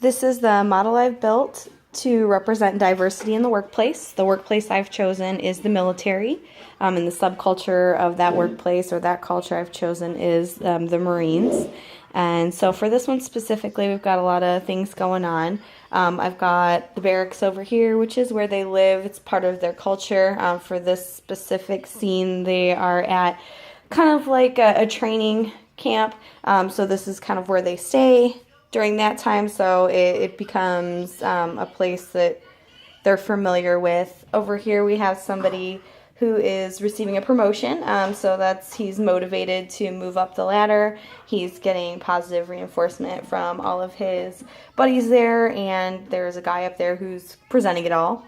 This is the model I've built to represent diversity in the workplace. The workplace I've chosen is the military, and the subculture of that workplace or that culture I've chosen is the Marines. And so for this one specifically, we've got a lot of things going on. I've got the barracks over here, which is where they live. It's part of their culture. For this specific scene, they are at kind of like a training camp. So this is kind of where they stay during that time, so it becomes a place that they're familiar with. Over here we have somebody who is receiving a promotion, so he's motivated to move up the ladder. He's getting positive reinforcement from all of his buddies there, and there's a guy up there who's presenting it all.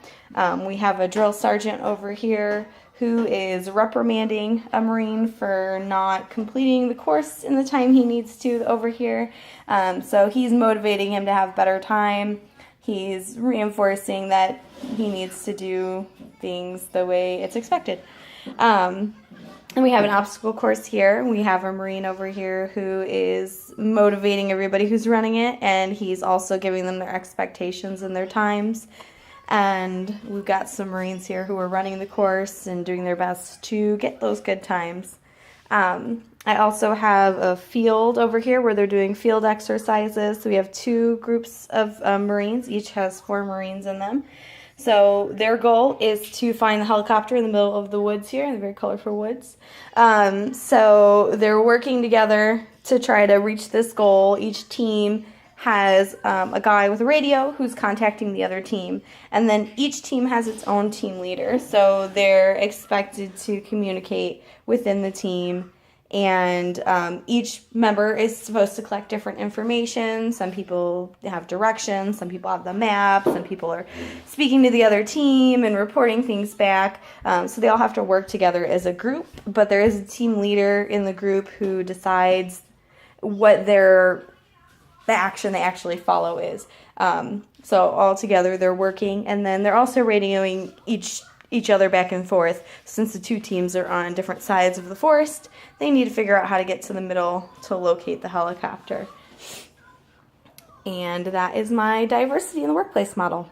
We have a drill sergeant over here who is reprimanding a Marine for not completing the course in the time he needs to over here. So he's motivating him to have better time. He's reinforcing that he needs to do things the way it's expected. And we have an obstacle course here. We have a Marine over here who is motivating everybody who's running it, and he's also giving them their expectations and their times. And we've got some Marines here who are running the course and doing their best to get those good times. I also have a field over here where they're doing field exercises. So we have two groups of Marines. Each has 4 Marines in them. So their goal is to find the helicopter in the middle of the woods here, in the very colorful woods. So they're working together to try to reach this goal. Each team has a guy with a radio who's contacting the other team, and then each team has its own team leader, so they're expected to communicate within the team, and each member is supposed to collect different information. Some people have directions, some people have the map, some people are speaking to the other team and reporting things back, so they all have to work together as a group, but there is a team leader in the group who decides what the action they actually follow is. So all together they're working, and then they're also radioing each other back and forth. Since the two teams are on different sides of the forest, they need to figure out how to get to the middle to locate the helicopter. And that is my diversity in the workplace model.